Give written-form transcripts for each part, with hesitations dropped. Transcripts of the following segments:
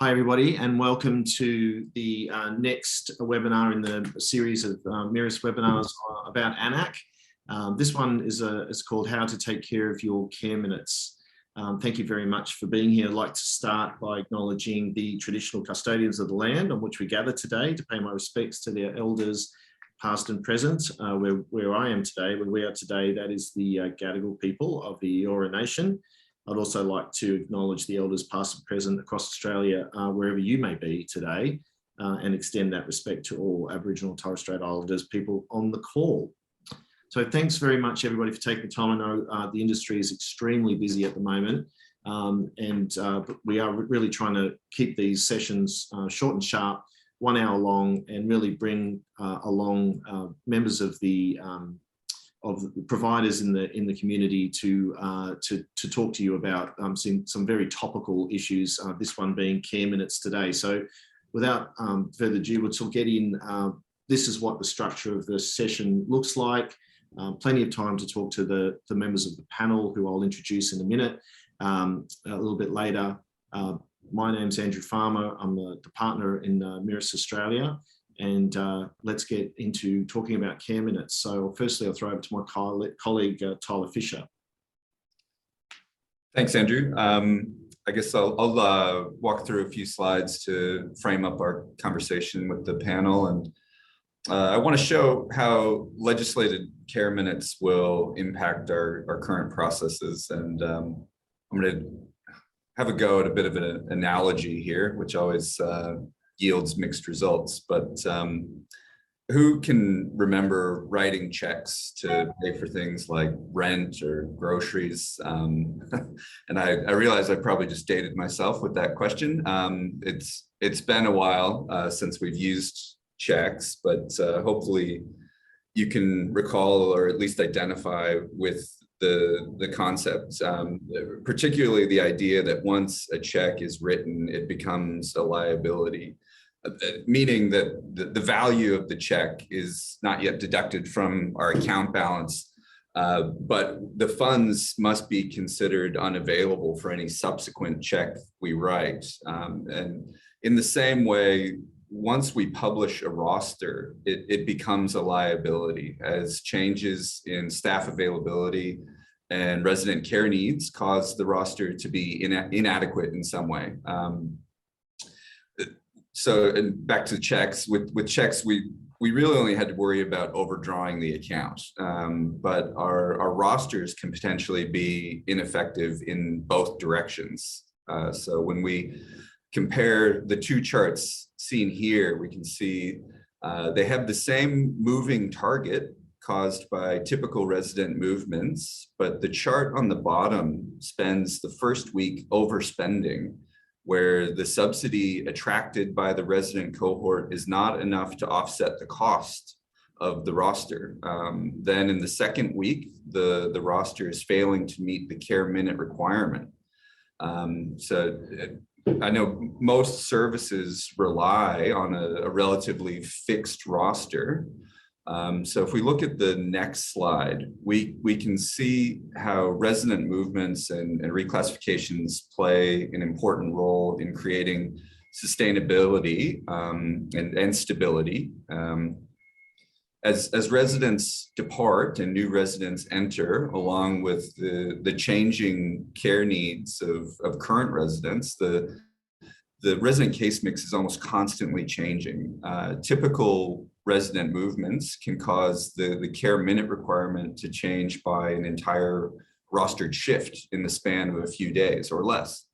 Hi, everybody, and welcome to the next webinar in the series of MIRAS webinars about ANAC. This one is called How to Take Care of Your Care Minutes. Thank you very much for being here. I'd like to start by acknowledging the traditional custodians of the land on which we gather today, to pay my respects to their elders, past and present. Where I am today, where we are today, that is the Gadigal people of the Eora Nation. I'd also like to acknowledge the elders past and present across Australia, wherever you may be today, and extend that respect to all Aboriginal and Torres Strait Islanders people on the call. So thanks very much, everybody, for taking the time. I know the industry is extremely busy at the moment, and we are really trying to keep these sessions short and sharp, 1 hour long, and really bring along members of the providers in the community to talk to you about some very topical issues. This one being care minutes today. So, without further ado, we'll get in. This is what the structure of the session looks like. Plenty of time to talk to the members of the panel, who I'll introduce in a minute. A little bit later. My name's Andrew Farmer. I'm the partner in MIRAS Australia. And let's get into talking about care minutes. So firstly, I'll throw over to my colleague, Tyler Fisher. Thanks, Andrew. I guess I'll walk through a few slides to frame up our conversation with the panel. And I want to show how legislated care minutes will impact our current processes. And I'm going to have a go at a bit of an analogy here, which always yields mixed results, but who can remember writing checks to pay for things like rent or groceries? And I realize I probably just dated myself with that question. It's been a while since we've used checks, but hopefully you can recall or at least identify with the concept, particularly the idea that once a check is written, it becomes a liability. Meaning that the value of the check is not yet deducted from our account balance, but the funds must be considered unavailable for any subsequent check we write. And in the same way, once we publish a roster, it becomes a liability, as changes in staff availability and resident care needs cause the roster to be inadequate in some way. So, and back to checks, with checks, we really only had to worry about overdrawing the account, but our rosters can potentially be ineffective in both directions. So when we compare the two charts seen here, we can see they have the same moving target caused by typical resident movements, but the chart on the bottom spends the first week overspending, where the subsidy attracted by the resident cohort is not enough to offset the cost of the roster. Then in the second week, the roster is failing to meet the care minute requirement. So I know most services rely on a relatively fixed roster. So if we look at the next slide, we can see how resident movements and reclassifications play an important role in creating sustainability and stability. As residents depart and new residents enter, along with the changing care needs of current residents, the resident case mix is almost constantly changing. Typical resident movements can cause the care minute requirement to change by an entire rostered shift in the span of a few days or less.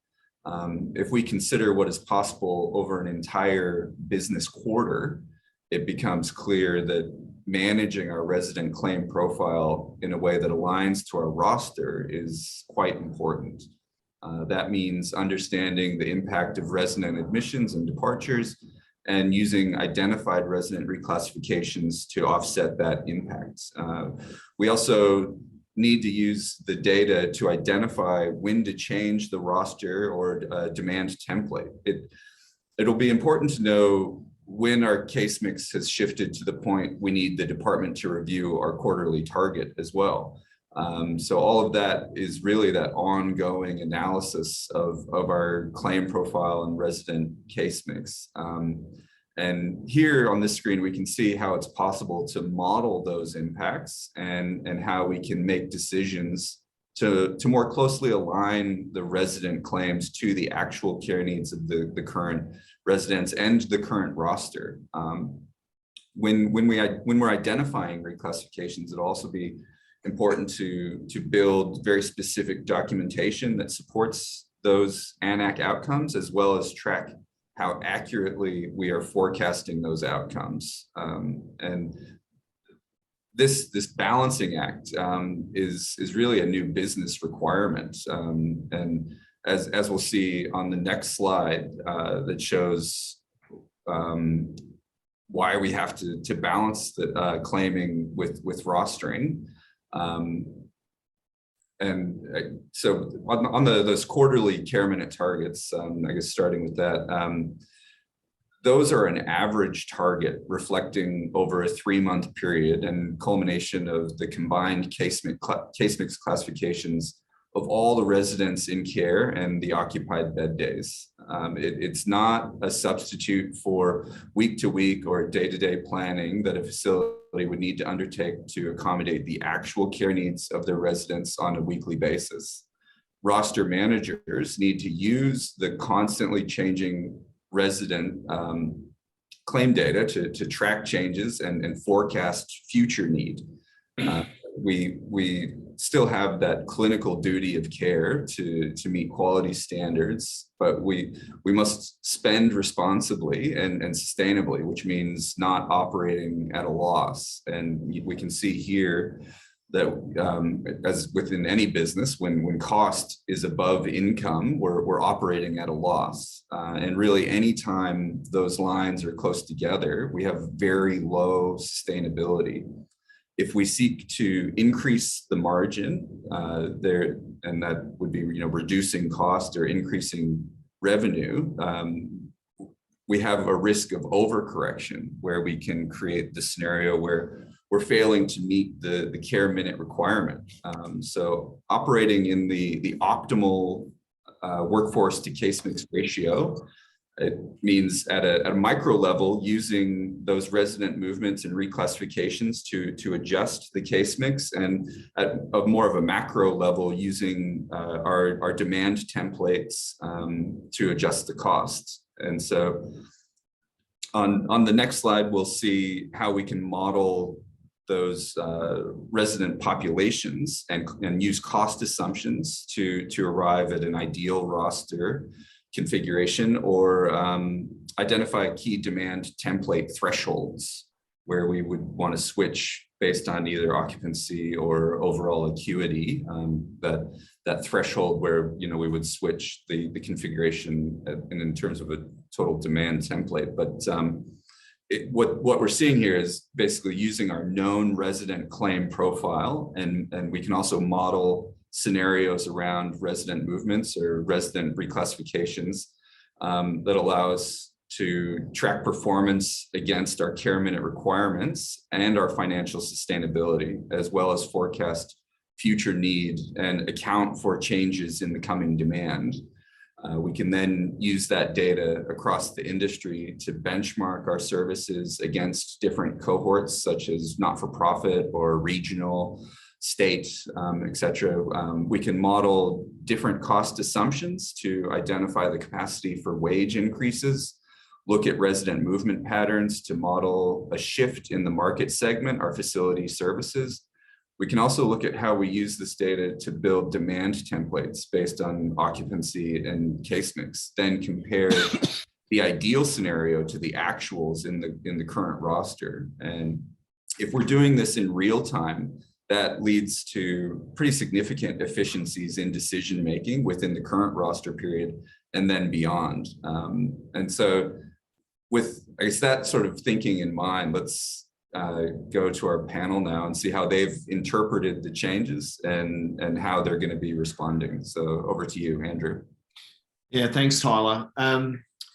If we consider what is possible over an entire business quarter, it becomes clear that managing our resident claim profile in a way that aligns to our roster is quite important. That means understanding the impact of resident admissions and departures and using identified resident reclassifications to offset that impact. We also need to use the data to identify when to change the roster or demand template. It'll be important to know when our case mix has shifted to the point we need the department to review our quarterly target as well. So all of that is really that ongoing analysis of our claim profile and resident case mix. And here on this screen, we can see how it's possible to model those impacts and how we can make decisions to more closely align the resident claims to the actual care needs of the current residents and the current roster. When we're identifying reclassifications, it'll also be important to build very specific documentation that supports those ANAC outcomes, as well as track how accurately we are forecasting those outcomes. And this balancing act is really a new business requirement. And as we'll see on the next slide, that shows why we have to balance the claiming with rostering. So on those quarterly care minute targets, I guess starting with that, those are an average target reflecting over a 3-month period and culmination of the combined case mix classifications of all the residents in care and the occupied bed days. It's not a substitute for week-to-week or day-to-day planning that a facility would need to undertake to accommodate the actual care needs of their residents on a weekly basis. Roster managers need to use the constantly changing resident claim data to track changes and forecast future need. We still have that clinical duty of care to meet quality standards, but we must spend responsibly and sustainably, which means not operating at a loss. And we can see here that as within any business, when cost is above income, we're operating at a loss. And really, anytime those lines are close together, we have very low sustainability. If we seek to increase the margin there, and that would be reducing cost or increasing revenue, we have a risk of overcorrection where we can create the scenario where we're failing to meet the care minute requirement. So operating in the optimal workforce to case mix ratio, it means at a micro level, using those resident movements and reclassifications to adjust the case mix, and at more of a macro level, using our demand templates to adjust the costs. And so on the next slide, we'll see how we can model those resident populations and use cost assumptions to arrive at an ideal roster configuration, or identify key demand template thresholds where we would want to switch based on either occupancy or overall acuity, that threshold where we would switch the configuration in terms of a total demand template. But what we're seeing here is basically using our known resident claim profile, and we can also model scenarios around resident movements or resident reclassifications that allow us to track performance against our care minute requirements and our financial sustainability, as well as forecast future need and account for changes in the coming demand. We can then use that data across the industry to benchmark our services against different cohorts, such as not-for-profit or regional, state, et cetera. We can model different cost assumptions to identify the capacity for wage increases, look at resident movement patterns to model a shift in the market segment, our facility services. We can also look at how we use this data to build demand templates based on occupancy and case mix, then compare the ideal scenario to the actuals in the current roster. And if we're doing this in real time, that leads to pretty significant efficiencies in decision-making within the current roster period and then beyond. And so with, I guess, that sort of thinking in mind, let's go to our panel now and see how they've interpreted the changes and how they're going to be responding. So over to you, Andrew. Yeah, thanks, Tyler.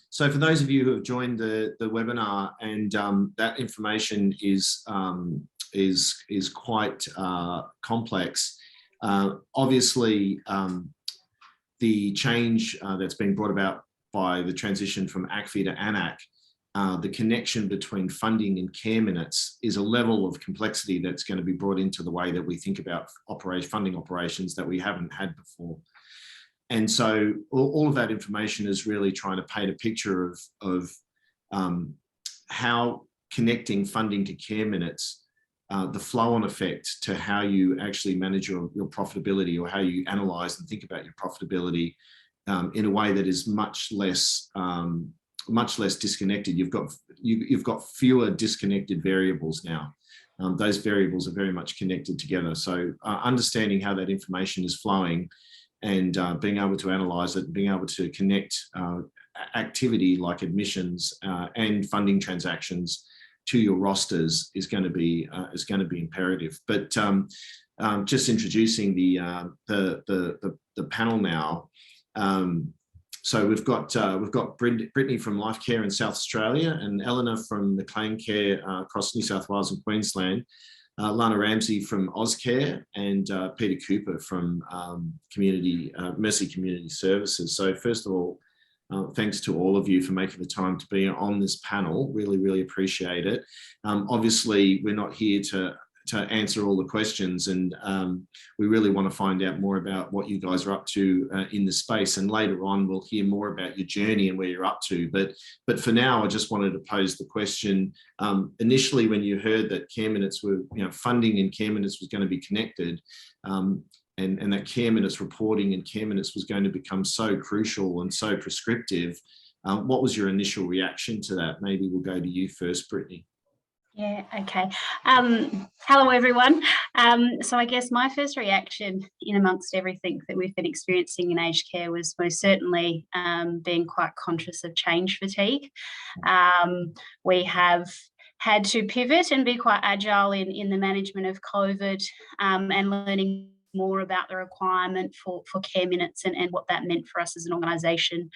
So for those of you who have joined the webinar, and that information is quite complex. Obviously, the change that's been brought about by the transition from ACFI to ANAC, the connection between funding and care minutes is a level of complexity that's going to be brought into the way that we think about funding operations that we haven't had before. And so all of that information is really trying to paint a picture of how connecting funding to care minutes, the flow-on effect to how you actually manage your profitability, or how you analyze and think about your profitability in a way that is much less disconnected. You've got fewer disconnected variables now. Those variables are very much connected together. So understanding how that information is flowing and being able to analyze it, being able to connect activity like admissions and funding transactions to your rosters is going to be imperative. But just introducing the panel now. So we've got Brittany from Life Care in South Australia, and Eleanor from McLean Care across New South Wales and Queensland, Lana Ramsey from Ozcare, and Peter Cooper from Mercy Community Services. So first of all, thanks to all of you for making the time to be on this panel. Really, really appreciate it. Obviously, we're not here to answer all the questions, and we really want to find out more about what you guys are up to in the space. And later on, we'll hear more about your journey and where you're up to. But for now, I just wanted to pose the question. Initially, when you heard that care minutes were, funding and care minutes was going to be connected, and that care minutes reporting and care minutes was going to become so crucial and so prescriptive, what was your initial reaction to that? Maybe we'll go to you first, Brittany. Yeah, okay. Hello, everyone. So I guess my first reaction in amongst everything that we've been experiencing in aged care was most certainly being quite conscious of change fatigue. We have had to pivot and be quite agile in the management of COVID and learning more about the requirement for care minutes and what that meant for us as an organisation.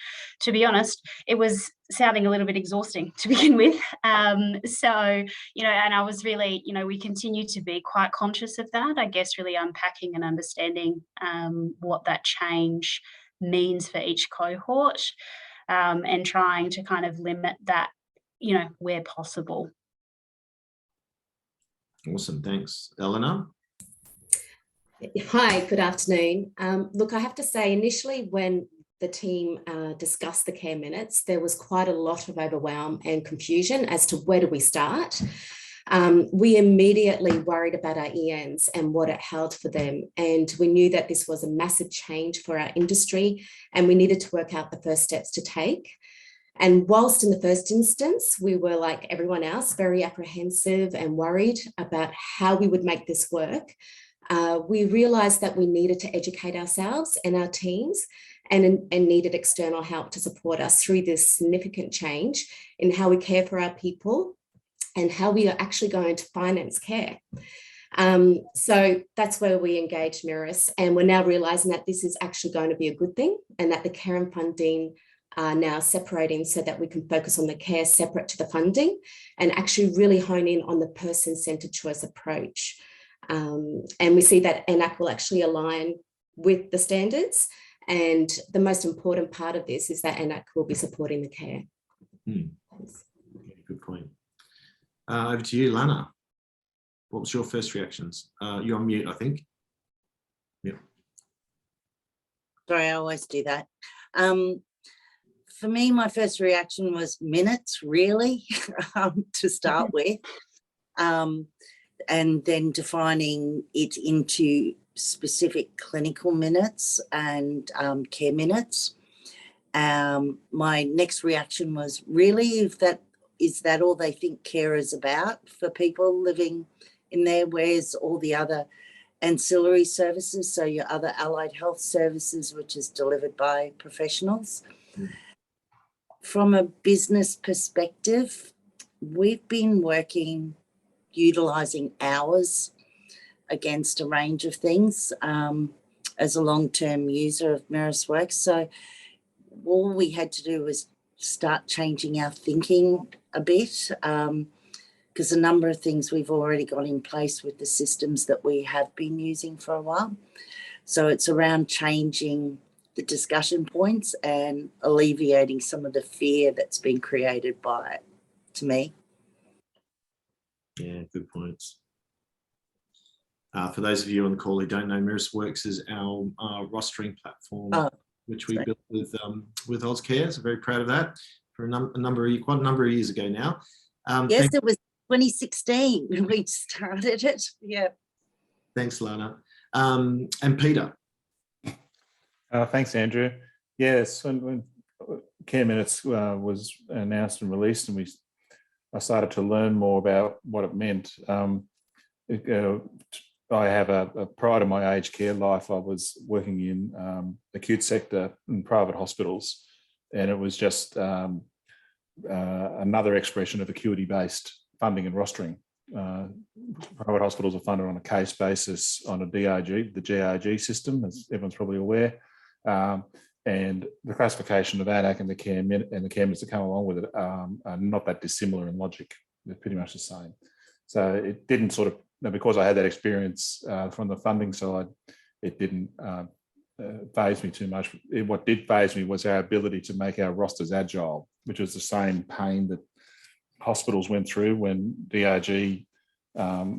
To be honest, it was sounding a little bit exhausting to begin with. So, and I was really, we continue to be quite conscious of that, I guess, really unpacking and understanding what that change means for each cohort and trying to kind of limit that, where possible. Awesome, thanks. Eleanor? Hi, good afternoon. Look, I have to say, initially when the team discussed the care minutes, there was quite a lot of overwhelm and confusion as to where do we start. We immediately worried about our ENs and what it held for them. And we knew that this was a massive change for our industry, and we needed to work out the first steps to take. And whilst in the first instance, we were like everyone else, very apprehensive and worried about how we would make this work, we realised that we needed to educate ourselves and our teams and needed external help to support us through this significant change in how we care for our people and how we are actually going to finance care. So that's where we engaged Mirus, and we're now realising that this is actually going to be a good thing, and that the care and funding are now separating so that we can focus on the care separate to the funding and actually really hone in on the person-centred choice approach. And we see that ANAC will actually align with the standards. And the most important part of this is that ANAC will be supporting the care. Good point. Over to you, Lana. What was your first reactions? You're on mute, I think. Yeah. Sorry, I always do that. For me, my first reaction was minutes, really, to start with. And then defining it into specific clinical minutes and care minutes. My next reaction was, really, is that all they think care is about for people living in there? Where's all the other ancillary services? So your other allied health services, which is delivered by professionals. From a business perspective, we've been working utilising hours against a range of things as a long-term user of Mirus Works. So all we had to do was start changing our thinking a bit. because a number of things we've already got in place with the systems that we have been using for a while. So it's around changing the discussion points and alleviating some of the fear that's been created by it, to me. Yeah, good points. For those of you on the call who don't know, MirrorWorks is our rostering platform, which we built with Ozcare. So very proud of that for quite a number of years ago now. Yes, it was 2016 when we started it. Yeah. Thanks, Lana. And Peter. Thanks, Andrew. Yes, when Care Minutes was announced and released, and I started to learn more about what it meant. I have prior to my aged care life, I was working in acute sector in private hospitals, and it was just another expression of acuity-based funding and rostering. Private hospitals are funded on a case basis on a DRG, the GRG system, as everyone's probably aware. And the classification of AN-ACC and the care minutes that come along with it are not that dissimilar in logic. They're pretty much the same. So it didn't sort of, because I had that experience from the funding side, it didn't faze me too much. What did faze me was our ability to make our rosters agile, which was the same pain that hospitals went through when DRG payment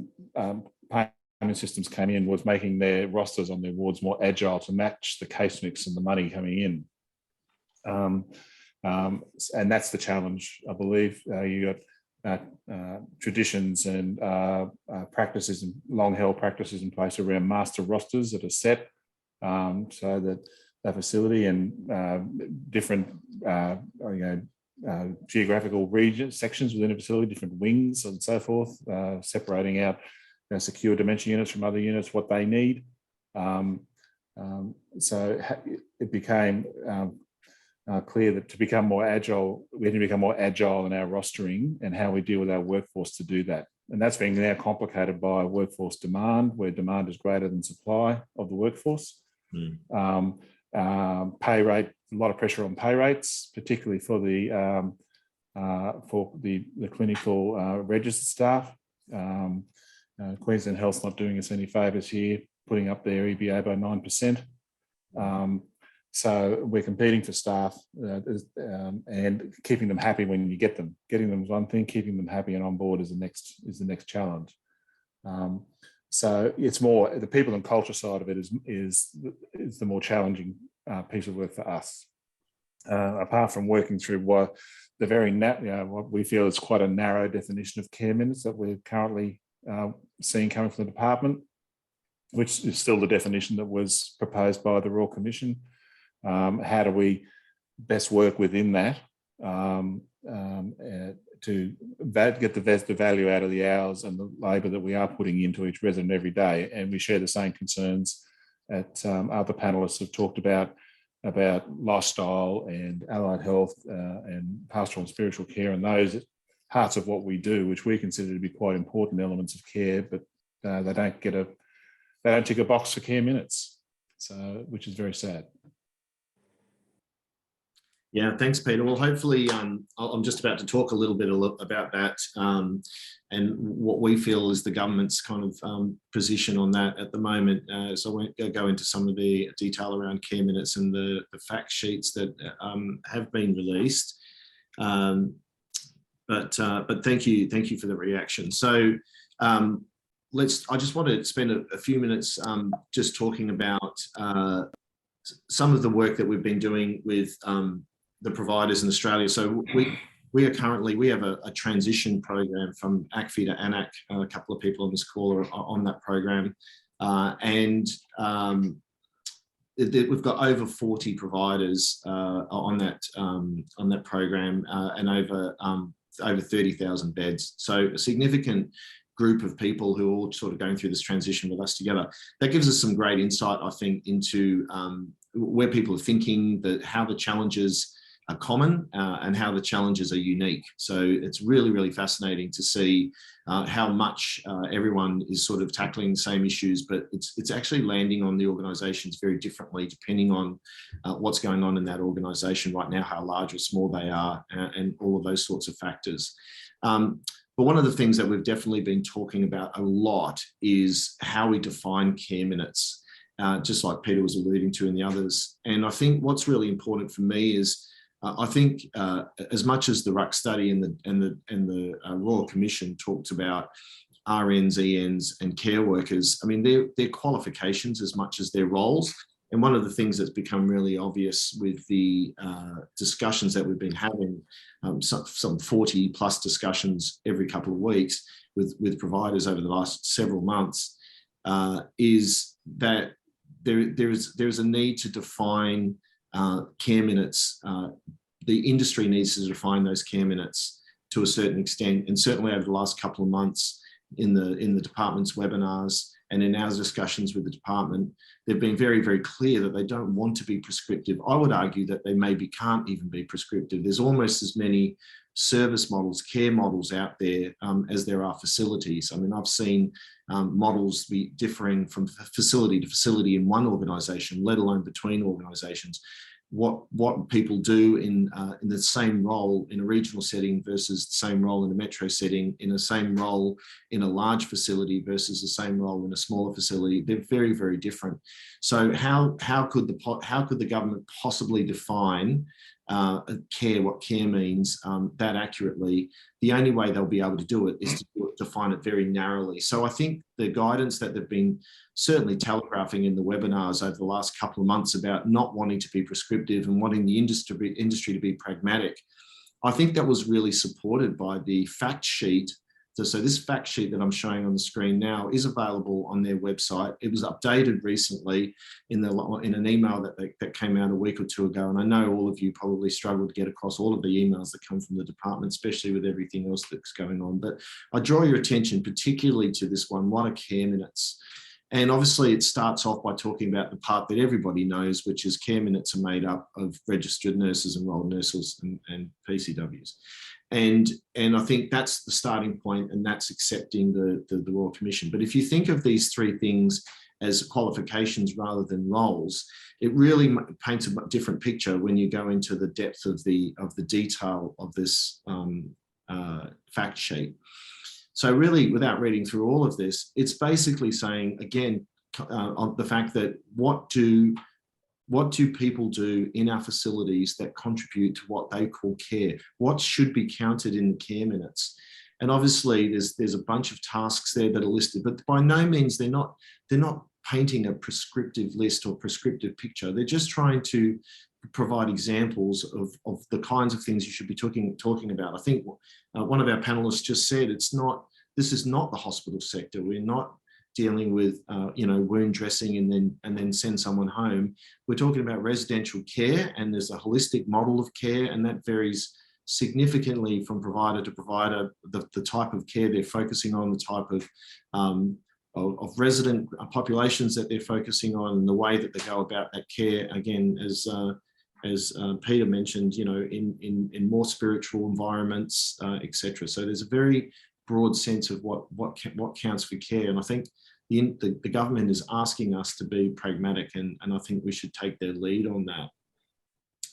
systems came in, was making their rosters on their wards more agile to match the case mix and the money coming in. And that's the challenge, I believe. You got traditions and practices and long-held practices in place around master rosters that are set so that that facility and different geographical regions, sections within a facility, different wings and so forth, separating out secure dementia units from other units, what they need. So it became clear that to become more agile, we had to become more agile in our rostering and how we deal with our workforce to do that. And that's being now complicated by workforce demand, where demand is greater than supply of the workforce. Pay rate, a lot of pressure on pay rates, particularly for the clinical registered staff. Queensland Health's not doing us any favours here, putting up their EBA by 9%. So we're competing for staff and keeping them happy when you get them. Getting them is one thing, keeping them happy and on board is the next challenge. So it's more the people and culture side of it is the more challenging piece of work for us. Apart from working through what we feel is quite a narrow definition of care minutes that we're currently seeing coming from the department, which is still the definition that was proposed by the Royal Commission. How do we best work within that to get the value out of the hours and the labour that we are putting into each resident every day? And we share the same concerns that other panellists have talked about lifestyle and allied health and pastoral and spiritual care, and those parts of what we do, which we consider to be quite important elements of care, but they don't tick a box for care minutes, so which is very sad. Yeah, thanks, Peter. Well, hopefully, I'm just about to talk a little bit about that and what we feel is the government's kind of position on that at the moment. So I won't go into some of the detail around care minutes and the fact sheets that have been released. But thank you for the reaction. So I just want to spend a few minutes just talking about some of the work that we've been doing with the providers in Australia. So we have a transition program from ACFI to AN-ACC. A couple of people on this call are on that program, and we've got over 40 providers on that program and over 30,000 beds. So a significant group of people who are all sort of going through this transition with us together. That gives us some great insight, I think, into where people are thinking, how the challenges are common and how the challenges are unique. So it's really, really fascinating to see how much everyone is sort of tackling the same issues, but it's actually landing on the organisations very differently depending on what's going on in that organisation right now, how large or small they are, and all of those sorts of factors. But one of the things that we've definitely been talking about a lot is how we define care minutes, just like Peter was alluding to and the others. And I think what's really important for me is, I think as much as the RUC study and the Royal Commission talked about RNs, ENs and care workers, I mean, they're qualifications as much as their roles. And one of the things that's become really obvious with the discussions that we've been having, some 40 plus discussions every couple of weeks with providers over the last several months, is that there's a need to define care minutes. The industry needs to define those care minutes to a certain extent, and certainly over the last couple of months in the department's webinars and in our discussions with the department, they've been very, very clear that they don't want to be prescriptive. I would argue that they maybe can't even be prescriptive. There's almost as many service models, care models out there as there are facilities. I mean, I've seen models be differing from facility to facility in one organisation, let alone between organisations. What people do in the same role in a regional setting versus the same role in a metro setting, in the same role in a large facility versus the same role in a smaller facility, they're very, very different. So how could the government possibly define what care means that accurately? The only way they'll be able to do it is to define it very narrowly. So I think the guidance that they've been certainly telegraphing in the webinars over the last couple of months about not wanting to be prescriptive and wanting the industry to be pragmatic, I think that was really supported by the fact sheet. So this fact sheet that I'm showing on the screen now is available on their website. It was updated recently in an email that came out a week or two ago. And I know all of you probably struggle to get across all of the emails that come from the department, especially with everything else that's going on. But I draw your attention particularly to this one, what are care minutes? And obviously it starts off by talking about the part that everybody knows, which is care minutes are made up of registered nurses, enrolled nurses and PCWs. And I think that's the starting point, and that's accepting the Royal Commission. But if you think of these three things as qualifications rather than roles, it really paints a different picture when you go into the depth of the detail of this fact sheet. So really, without reading through all of this, it's basically saying, again, on the fact that what do people do in our facilities that contribute to what they call care? What should be counted in the care minutes? And obviously there's a bunch of tasks there that are listed, but by no means they're not painting a prescriptive list or prescriptive picture. They're just trying to provide examples of the kinds of things you should be talking about. I think one of our panelists just said, this is not the hospital sector. We're not dealing with wound dressing and then send someone home. We're talking about residential care, and there's a holistic model of care, and that varies significantly from provider to provider, the type of care they're focusing on, the type of resident populations that they're focusing on, and the way that they go about that care. Again, as Peter mentioned, in more spiritual environments, etc. So there's a very broad sense of what counts for care, and I think the government is asking us to be pragmatic, and I think we should take their lead on that.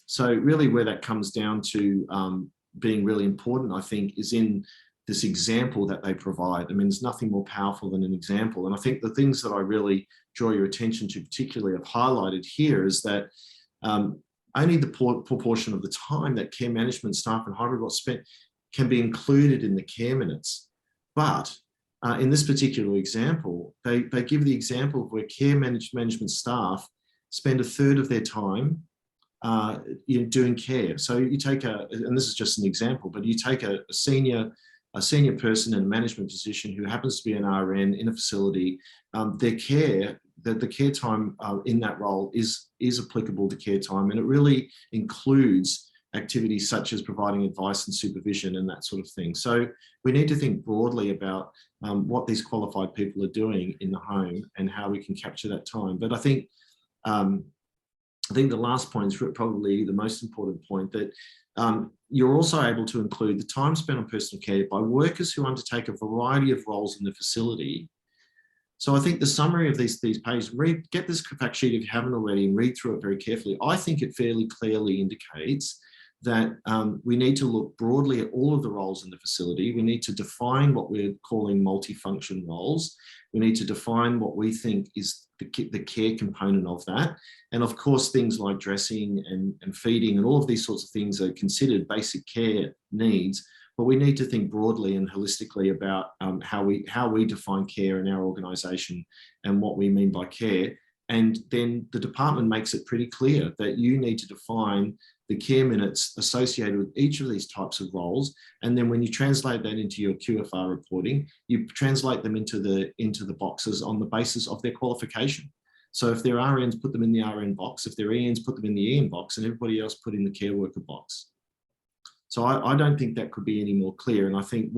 So really where that comes down to being really important, I think, is in this example that they provide. I mean, there's nothing more powerful than an example. And I think the things that I really draw your attention to, particularly have highlighted here, is that only the proportion of the time that care management staff and hybrid roles spent can be included in the care minutes. But in this particular example, they give the example of where care management staff spend a third of their time doing care. So you take and this is just an example, but you take a senior person in a management position who happens to be an RN in a facility, their care, the care time in that role is applicable to care time, and it really includes activities such as providing advice and supervision and that sort of thing. So we need to think broadly about what these qualified people are doing in the home and how we can capture that time. But I think the last point is probably the most important point, that you're also able to include the time spent on personal care by workers who undertake a variety of roles in the facility. So I think the summary of these pages, get this fact sheet if you haven't already and read through it very carefully. I think it fairly clearly indicates that we need to look broadly at all of the roles in the facility. We need to define what we're calling multifunction roles. We need to define what we think is the care component of that. And of course, things like dressing and feeding and all of these sorts of things are considered basic care needs, but we need to think broadly and holistically about how we define care in our organisation and what we mean by care. And then the department makes it pretty clear that you need to define the care minutes associated with each of these types of roles. And then when you translate that into your QFR reporting, you translate them into the boxes on the basis of their qualification. So if they're RNs, put them in the RN box. If they're ENs, put them in the EN box, and everybody else put in the care worker box. So I don't think that could be any more clear. And I think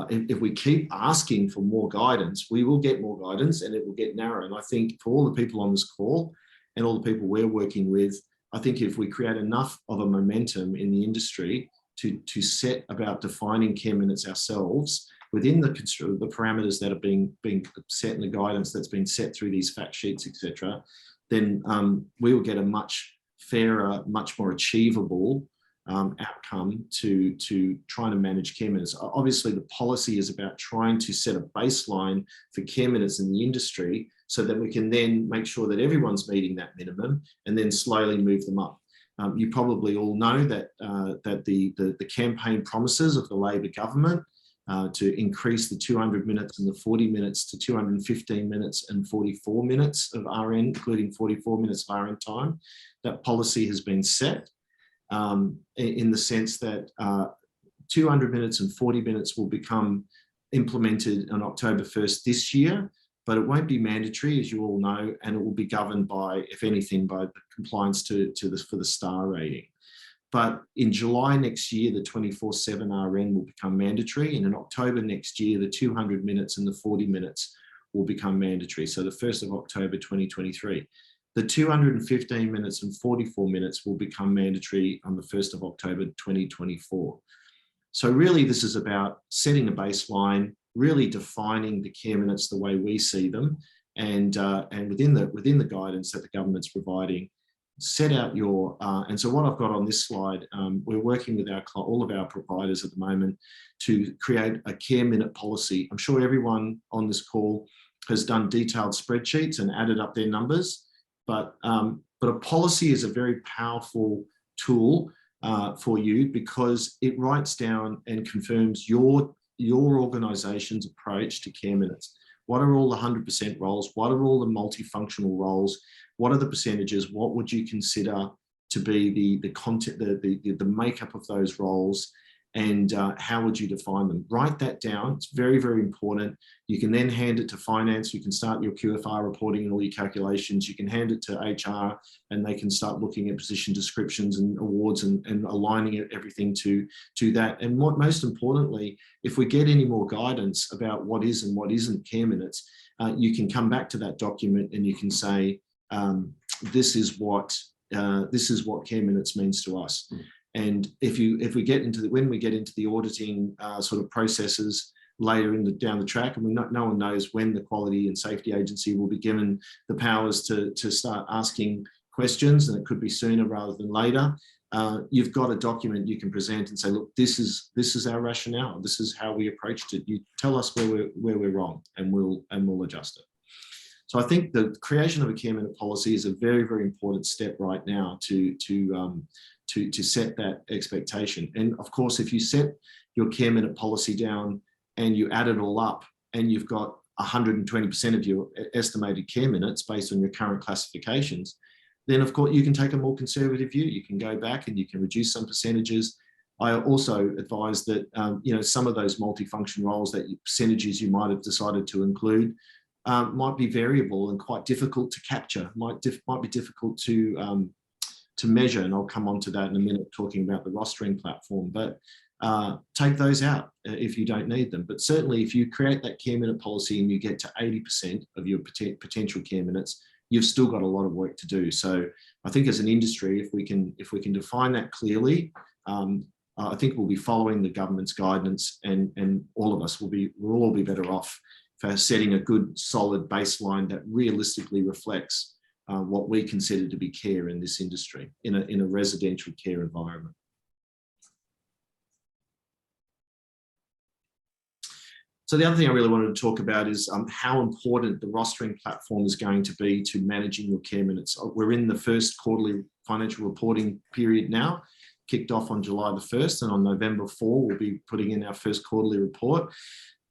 if we keep asking for more guidance, we will get more guidance and it will get narrow. And I think for all the people on this call and all the people we're working with, I think if we create enough of a momentum in the industry to set about defining care minutes ourselves within the parameters that are being set in the guidance that's been set through these fact sheets, etc., then we will get a much fairer, much more achievable outcome to trying to manage care minutes. Obviously, the policy is about trying to set a baseline for care minutes in the industry so that we can then make sure that everyone's meeting that minimum and then slowly move them up. You probably all know that the campaign promises of the Labor government to increase the 200 minutes and the 40 minutes to 215 minutes and 44 minutes of RN, including 44 minutes of RN time. That policy has been set in the sense that 200 minutes and 40 minutes will become implemented on October 1st this year, but it won't be mandatory, as you all know, and it will be governed by, if anything, by the compliance for the STAR rating. But in July next year, the 24/7 RN will become mandatory, and in October next year, the 200 minutes and the 40 minutes will become mandatory. So the 1st of October 2023. The 215 minutes and 44 minutes will become mandatory on the 1st of October 2024. So really, this is about setting a baseline, really defining the care minutes the way we see them, and within the guidance that the government's providing, set out your, and so what I've got on this slide, we're working with all of our providers at the moment to create a care minute policy. I'm sure everyone on this call has done detailed spreadsheets and added up their numbers, but a policy is a very powerful tool for you because it writes down and confirms your organisation's approach to care minutes. What are all the 100% roles? What are all the multifunctional roles? What are the percentages? What would you consider to be the content, the makeup of those roles, and how would you define them? Write that down. It's very, very important. You can then hand it to finance. You can start your QFR reporting and all your calculations. You can hand it to HR and they can start looking at position descriptions and awards and aligning everything to that. And most importantly, if we get any more guidance about what is and what isn't care minutes, you can come back to that document and you can say, this is what care minutes means to us. And when we get into the auditing sort of processes later down the track, and no one knows when the Quality and Safety Agency will be given the powers to start asking questions, and it could be sooner rather than later. You've got a document you can present and say, look, this is our rationale. This is how we approached it. You tell us where we're wrong, and we'll adjust it. So I think the creation of a care minute policy is a very, very important step right now to set that expectation. And of course, if you set your care minute policy down and you add it all up and you've got 120% of your estimated care minutes based on your current classifications, then of course you can take a more conservative view. You can go back and you can reduce some percentages. I also advise that some of those multifunction roles, that percentages you might have decided to include, might be variable and quite difficult to capture, might be difficult to measure, and I'll come on to that in a minute talking about the rostering platform, but take those out if you don't need them. But certainly if you create that care minute policy and you get to 80% of your potential care minutes, you've still got a lot of work to do. So I think as an industry, if we can define that clearly, I think we'll be following the government's guidance, and all of us we'll all be better off for setting a good solid baseline that realistically reflects what we consider to be care in this industry, in a residential care environment. So the other thing I really wanted to talk about is how important the rostering platform is going to be to managing your care minutes. We're in the first quarterly financial reporting period now, kicked off on July the 1st, and on November 4, we'll be putting in our first quarterly report.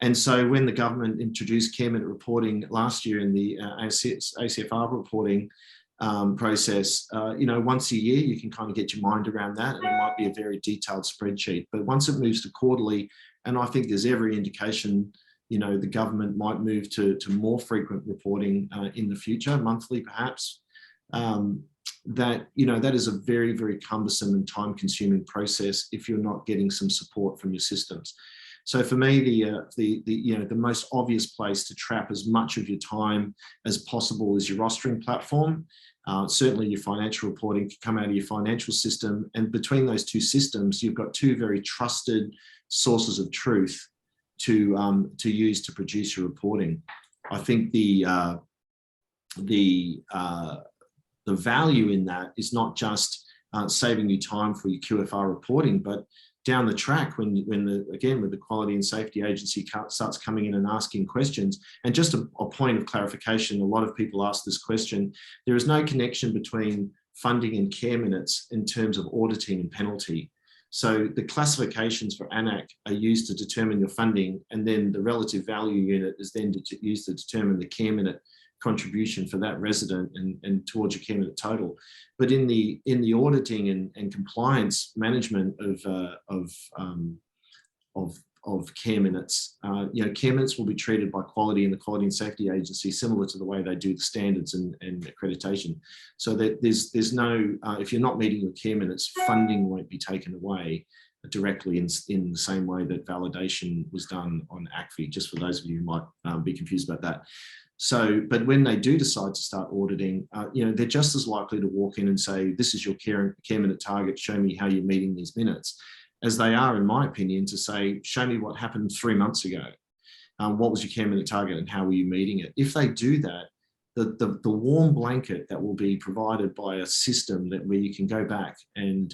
And so when the government introduced care minute reporting last year in the ACFR reporting process, once a year, you can kind of get your mind around that, and it might be a very detailed spreadsheet. But once it moves to quarterly, and I think there's every indication, the government might move to more frequent reporting in the future, monthly perhaps, that is a very, very cumbersome and time-consuming process if you're not getting some support from your systems. So for me, the most obvious place to trap as much of your time as possible is your rostering platform. Certainly your financial reporting can come out of your financial system, and between those two systems, you've got two very trusted sources of truth to use to produce your reporting. I think the value in that is not just saving you time for your QFR reporting, but down the track when the Quality and Safety Agency starts coming in and asking questions. And just a point of clarification, a lot of people ask this question, there is no connection between funding and care minutes in terms of auditing and penalty. So the classifications for AN-ACC are used to determine your funding, and then the relative value unit is then used to determine the care minute contribution for that resident and towards your care minute total. But in the auditing and compliance management of care minutes, care minutes will be treated by Quality and the Quality and Safety Agency similar to the way they do the standards and accreditation. So that there's no, if you're not meeting your care minutes, funding won't be taken away directly in the same way that validation was done on ACFI, just for those of you who might be confused about that. So, but when they do decide to start auditing, they're just as likely to walk in and say, this is your care minute target, show me how you're meeting these minutes, as they are, in my opinion, to say, show me what happened 3 months ago. What was your care minute target and how were you meeting it? If they do that, the warm blanket that will be provided by a system where you can go back and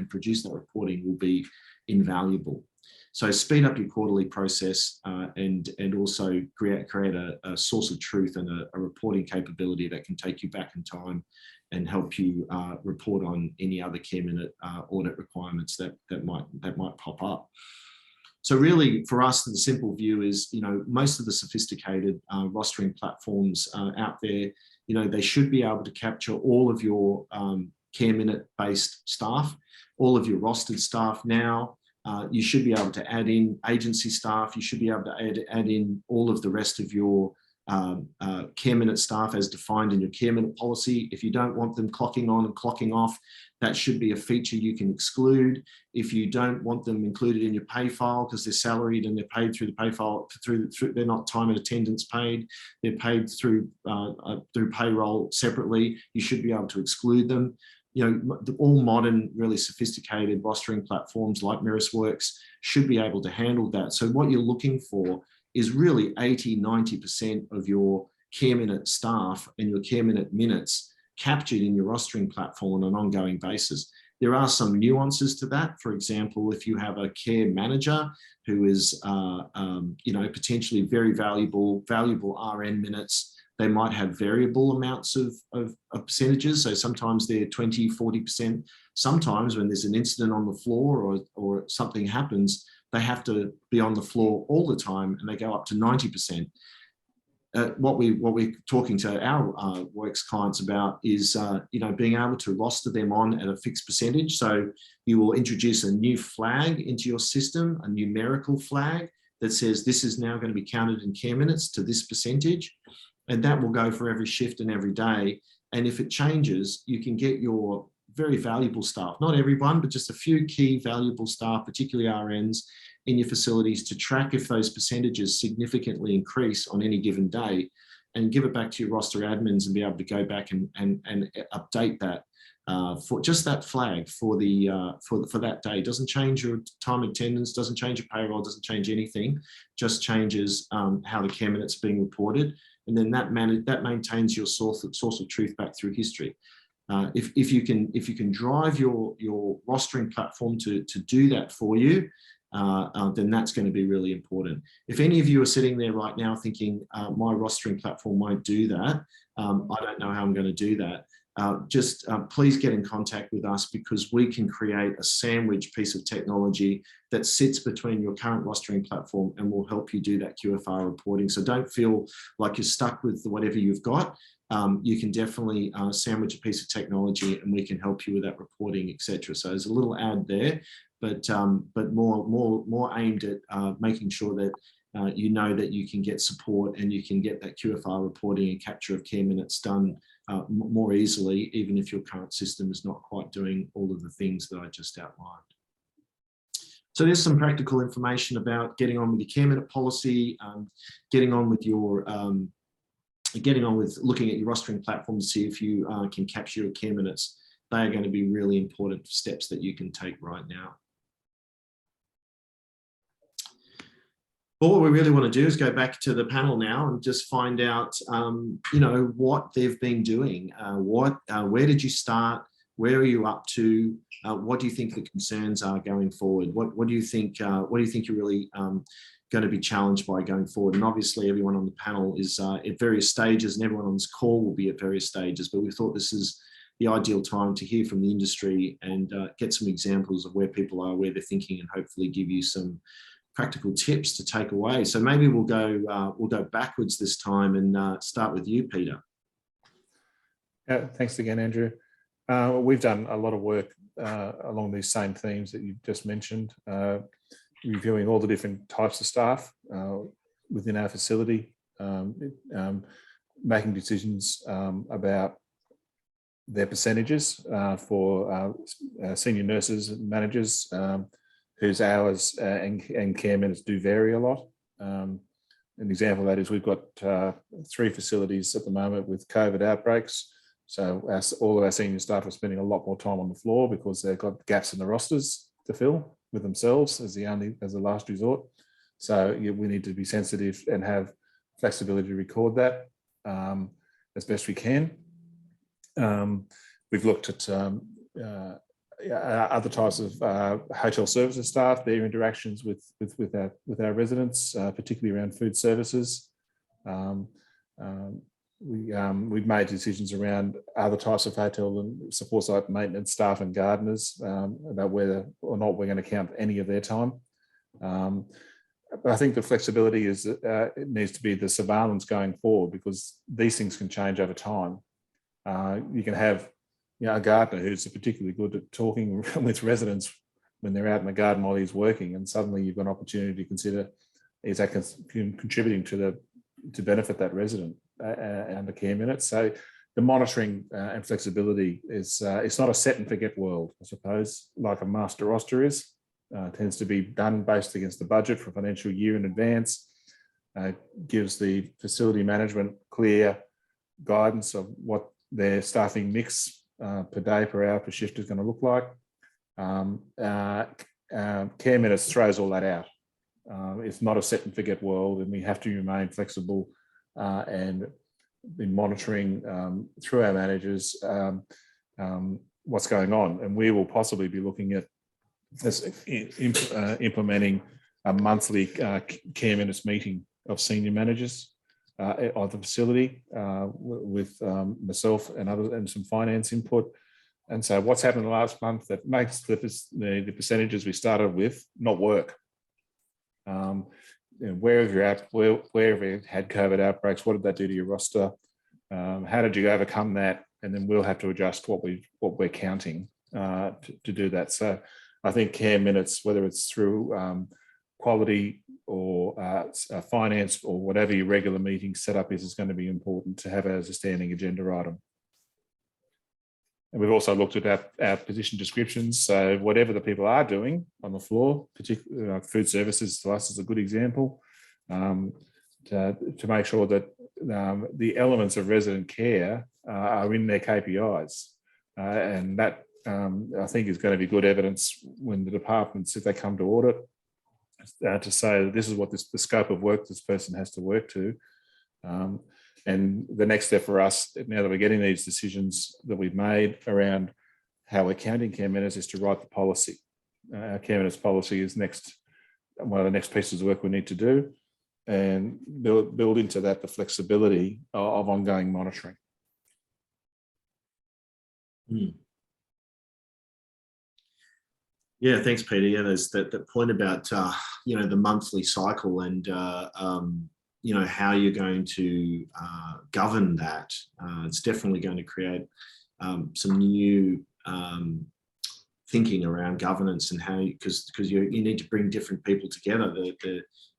produce that reporting will be invaluable. So speed up your quarterly process and also create a source of truth and a reporting capability that can take you back in time and help you report on any other care minute audit requirements that might pop up. So really, for us, the simple view is, most of the sophisticated rostering platforms out there, they should be able to capture all of your care minute-based staff, all of your rostered staff now. You should be able to add in agency staff. You should be able to add in all of the rest of your care minute staff as defined in your care minute policy. If you don't want them clocking on and clocking off, that should be a feature you can exclude. If you don't want them included in your pay file because they're salaried and they're paid through the pay file, they're not time and attendance paid, they're paid through payroll separately, you should be able to exclude them. All modern, really sophisticated rostering platforms like MIRISWorks should be able to handle that. So what you're looking for is really 80–90% of your care minute staff and your care minute minutes captured in your rostering platform on an ongoing basis. There are some nuances to that. For example, if you have a care manager who is, potentially very valuable RN minutes, they might have variable amounts of percentages. So sometimes they're 20–40%. Sometimes when there's an incident on the floor or something happens, they have to be on the floor all the time and they go up to 90%. What we're talking to our works clients about is being able to roster them on at a fixed percentage. So you will introduce a new flag into your system, a numerical flag that says this is now going to be counted in care minutes to this percentage. And that will go for every shift and every day. And if it changes, you can get your very valuable staff, not everyone, but just a few key valuable staff, particularly RNs, in your facilities to track if those percentages significantly increase on any given day, and give it back to your roster admins and be able to go back and update that for just that flag for that day. It doesn't change your time attendance, doesn't change your payroll, doesn't change anything, just changes how the care minutes are being reported. and then that maintains your source of truth back through history. If you can drive your rostering platform to do that for you, then that's going to be really important. If any of you are sitting there right now thinking, my rostering platform won't do that, I don't know how I'm going to do that, please get in contact with us, because we can create a sandwich piece of technology that sits between your current rostering platform and will help you do that QFR reporting. So don't feel like you're stuck with whatever you've got. You can definitely sandwich a piece of technology and we can help you with that reporting, etc. So there's a little ad there, but more aimed at making sure that you know that you can get support and you can get that QFR reporting and capture of care minutes done more easily, even if your current system is not quite doing all of the things that I just outlined. So there's some practical information about getting on with your care minute policy, getting on with looking at your rostering platform to see if you can capture your care minutes. They are going to be really important steps that you can take right now. But what we really want to do is go back to the panel now and just find out, what they've been doing. Where did you start? Where are you up to? What do you think the concerns are going forward? What do you think? What do you think you're really going to be challenged by going forward? And obviously, everyone on the panel is at various stages, and everyone on this call will be at various stages. But we thought this is the ideal time to hear from the industry and get some examples of where people are, where they're thinking, and hopefully give you some practical tips to take away. So maybe we'll go backwards this time and start with you, Peter. Thanks again, Andrew. We've done a lot of work along these same themes that you've just mentioned, reviewing all the different types of staff within our facility, making decisions about their percentages for senior nurses and managers whose hours and care minutes do vary a lot. An example of that is we've got 3 facilities at the moment with COVID outbreaks. So all of our senior staff are spending a lot more time on the floor because they've got gaps in the rosters to fill with themselves as the last resort. So we need to be sensitive and have flexibility to record that as best we can. We've looked at other types of hotel services staff, their interactions with our residents, particularly around food services. We've made decisions around other types of hotel and support site maintenance staff and gardeners about whether or not we're going to count any of their time. But I think the flexibility is it needs to be the surveillance going forward, because these things can change over time. You can have a gardener who's particularly good at talking with residents when they're out in the garden while he's working, and suddenly you've got an opportunity to consider, is that contributing to benefit that resident under care minutes? So the monitoring and flexibility is it's not a set and forget world, I suppose, like a master roster is. Tends to be done based against the budget for a financial year in advance. Gives the facility management clear guidance of what their staffing mix per day, per hour, per shift is going to look like. Care minutes throws all that out. It's not a set and forget world, and we have to remain flexible and be monitoring through our managers what's going on. And we will possibly be looking at implementing a monthly care minutes meeting of senior managers of the facility with myself and others, and some finance input. And so what's happened in the last month that makes the percentages we started with not work? Wherever you're at, wherever you had COVID outbreaks, what did that do to your roster? How did you overcome that? And then we'll have to adjust what we're counting to do that. So I think care minutes, whether it's through quality or finance or whatever your regular meeting setup is going to be important to have as a standing agenda item. And we've also looked at our position descriptions. So whatever the people are doing on the floor, particularly food services to us is a good example, to make sure that the elements of resident care are in their KPIs. And that I think is going to be good evidence when the departments, if they come to audit, to say that this is what the scope of work this person has to work to. And the next step for us, now that we're getting these decisions that we've made around how we're counting care minutes, is to write the policy. Our care minutes policy is one of the next pieces of work we need to do, and build into that the flexibility of ongoing monitoring. Yeah, thanks, Peter. Yeah, there's that point about the monthly cycle and how you're going to govern that. It's definitely going to create some new thinking around governance and how, because you need to bring different people together.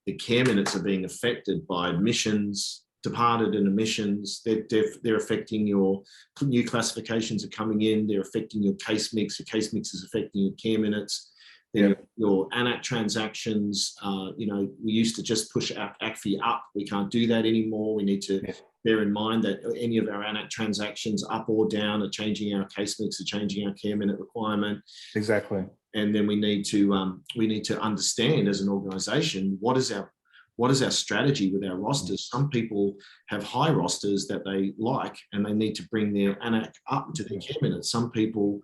The care minutes are being affected by admissions, departed and admissions. They're affecting your new classifications are coming in. They're affecting your case mix. Your case mix is affecting your care minutes. Then your AN-ACC transactions. We used to just push ACFI up. We can't do that anymore. We need to bear in mind that any of our AN-ACC transactions, up or down, are changing our case mix, are changing our care minute requirement. Exactly. And then we need to understand as an organisation what is our strategy with our rosters. Some people have high rosters that they like, and they need to bring their AN-ACC up to their care minutes. Some people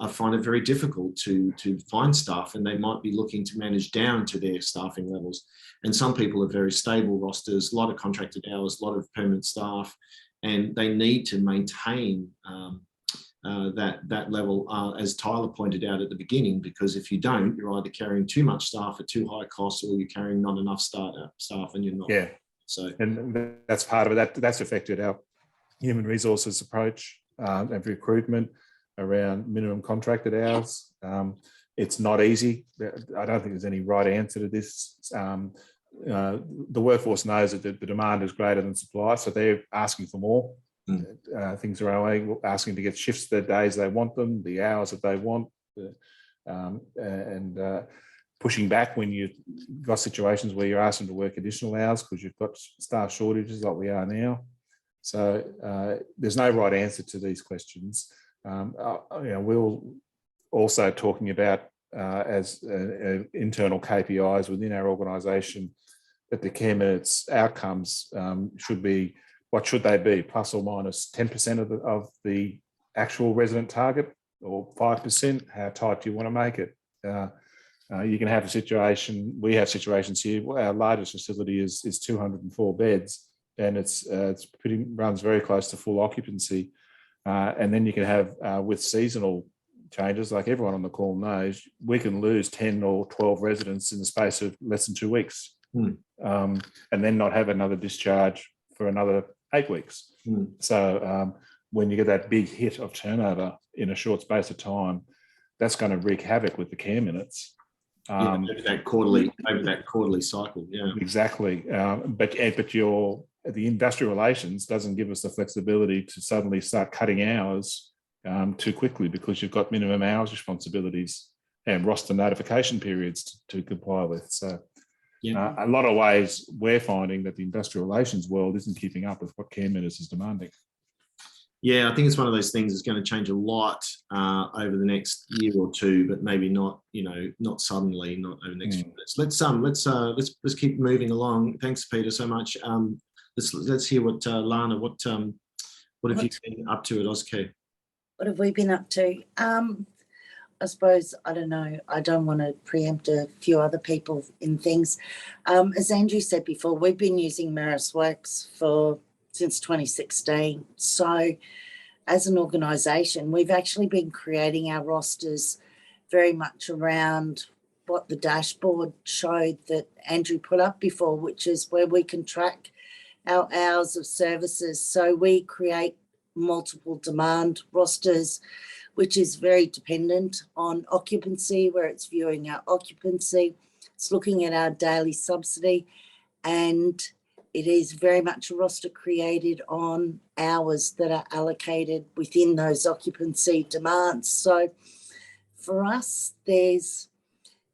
find it very difficult to find staff, and they might be looking to manage down to their staffing levels. And some people have very stable rosters, a lot of contracted hours, a lot of permanent staff, and they need to maintain that level, as Tyler pointed out at the beginning, because if you don't, you're either carrying too much staff at too high costs, or you're carrying not enough staff and you're not. Yeah. So, and that's part of it. That's affected our human resources approach and recruitment around minimum contracted hours. It's not easy. I don't think there's any right answer to this. The workforce knows that the demand is greater than supply, so they're asking for more. Things are asking to get shifts the days they want them, the hours that they want, and pushing back when you've got situations where you're asking to work additional hours because you've got staff shortages like we are now. So there's no right answer to these questions. We'll also talking about as internal KPIs within our organisation that the care minutes outcomes should be, what should they be? Plus or minus 10% of the actual resident target, or 5%? How tight do you want to make it? You can have a situation, we have situations here, our largest facility is 204 beds, and it's runs very close to full occupancy. And then you can have, with seasonal changes, like everyone on the call knows, we can lose 10 or 12 residents in the space of less than 2 weeks, and then not have another discharge for another 8 weeks. So when you get that big hit of turnover in a short space of time, that's going to wreak havoc with the care minutes. Over that quarterly cycle, yeah. Exactly. But the industrial relations doesn't give us the flexibility to suddenly start cutting hours too quickly, because you've got minimum hours responsibilities and roster notification periods to comply with. So a lot of ways we're finding that the industrial relations world isn't keeping up with what care minutes is demanding. Yeah, I think it's one of those things that's going to change a lot over the next year or two, but maybe not, not suddenly, not over the next few minutes. Let's keep moving along. Thanks, Peter, so much. Let's hear what Lana, what have you been up to at Auschcare? What have we been up to? I suppose, I don't know, I don't want to preempt a few other people in things. As Andrew said before, we've been using MarisWorks since 2016. So as an organisation, we've actually been creating our rosters very much around what the dashboard showed that Andrew put up before, which is where we can track our hours of services. So we create multiple demand rosters, which is very dependent on occupancy, where it's viewing our occupancy, it's looking at our daily subsidy, and it is very much a roster created on hours that are allocated within those occupancy demands. So for us, there's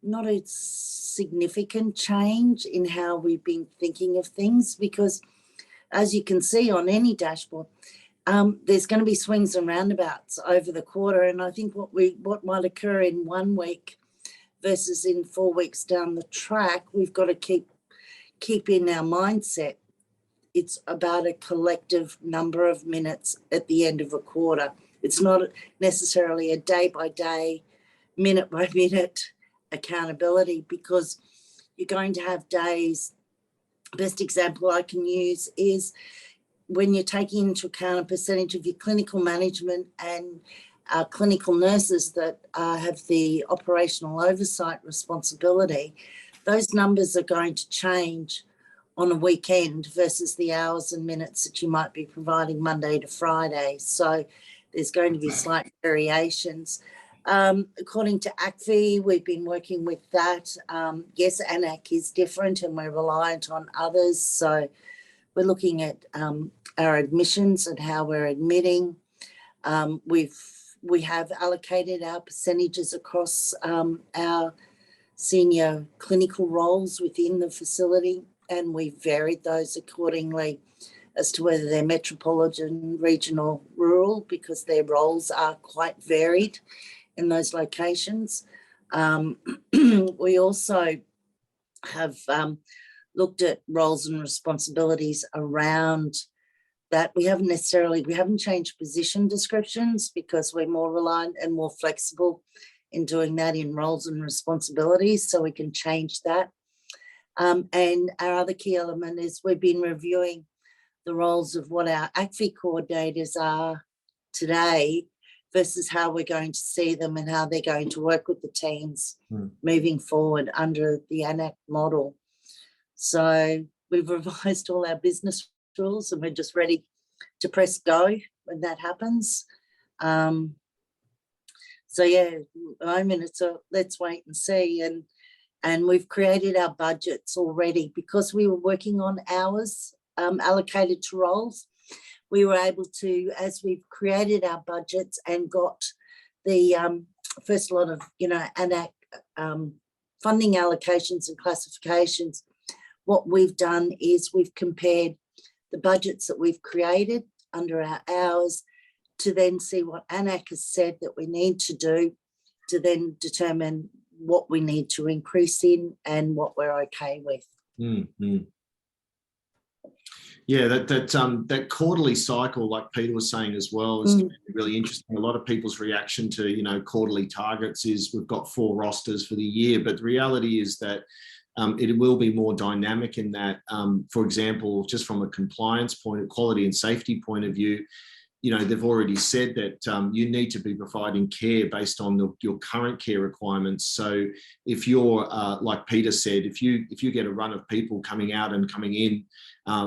not a significant change in how we've been thinking of things, because as you can see on any dashboard, there's going to be swings and roundabouts over the quarter. And I think what might occur in 1 week versus in 4 weeks down the track, we've got to keep in our mindset it's about a collective number of minutes at the end of a quarter. It's not necessarily a day by day, minute by minute accountability, because you're going to have days. Best example I can use is when you're taking into account a percentage of your clinical management and clinical nurses that have the operational oversight responsibility, those numbers are going to change on a weekend versus the hours and minutes that you might be providing Monday to Friday. So there's going to be slight variations. According to ACFI, we've been working with that. Yes, ANAC is different and we're reliant on others. So we're looking at our admissions and how we're admitting. We have allocated our percentages across our senior clinical roles within the facility, and we've varied those accordingly as to whether they're metropolitan, regional, rural, because their roles are quite varied in those locations. We also have looked at roles and responsibilities around that. We haven't changed position descriptions because we're more reliant and more flexible in doing that in roles and responsibilities, so we can change that. And our other key element is we've been reviewing the roles of what our ACFI coordinators are today versus how we're going to see them and how they're going to work with the teams moving forward under the ANAC model. So we've revised all our business rules and we're just ready to press go when that happens. So yeah, at the moment it's a let's wait and see, and we've created our budgets already because we were working on hours allocated to roles. We were able to, as we've created our budgets and got the first lot of, ANAC funding allocations and classifications, what we've done is we've compared the budgets that we've created under our hours to then see what ANAC has said that we need to do to then determine what we need to increase in and what we're okay with. Mm-hmm. Yeah, that quarterly cycle, like Peter was saying as well, is really interesting. A lot of people's reaction to, quarterly targets is we've got 4 rosters for the year, but the reality is that it will be more dynamic in that, for example, just from a compliance point of quality and safety point of view, they've already said that you need to be providing care based on your current care requirements. So if you're, like Peter said, if you get a run of people coming out and coming in,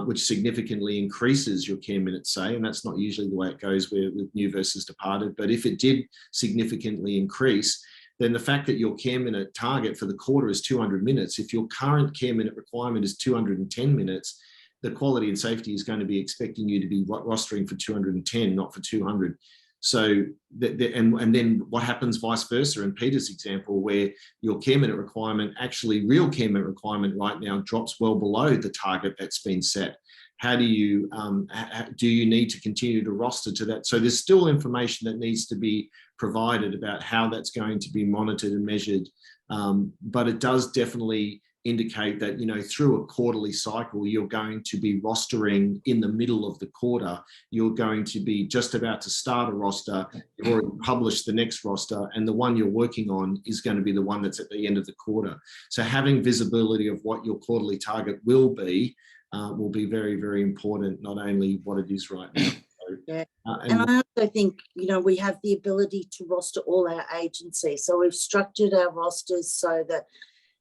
which significantly increases your care minutes, say, and that's not usually the way it goes with new versus departed, but if it did significantly increase, then the fact that your care minute target for the quarter is 200 minutes, if your current care minute requirement is 210 minutes, the quality and safety is going to be expecting you to be rostering for 210, not for 200. So, and then what happens vice versa in Peter's example, where your care minute requirement, actually real care minute requirement right now drops well below the target that's been set. How do you need to continue to roster to that? So there's still information that needs to be provided about how that's going to be monitored and measured. But it does definitely indicate that, through a quarterly cycle, you're going to be rostering in the middle of the quarter. You're going to be just about to start a roster. You've already published the next roster, and the one you're working on is going to be the one that's at the end of the quarter. So having visibility of what your quarterly target will be very, very important, not only what it is right now. Yeah. And I also think, we have the ability to roster all our agencies. So we've structured our rosters so that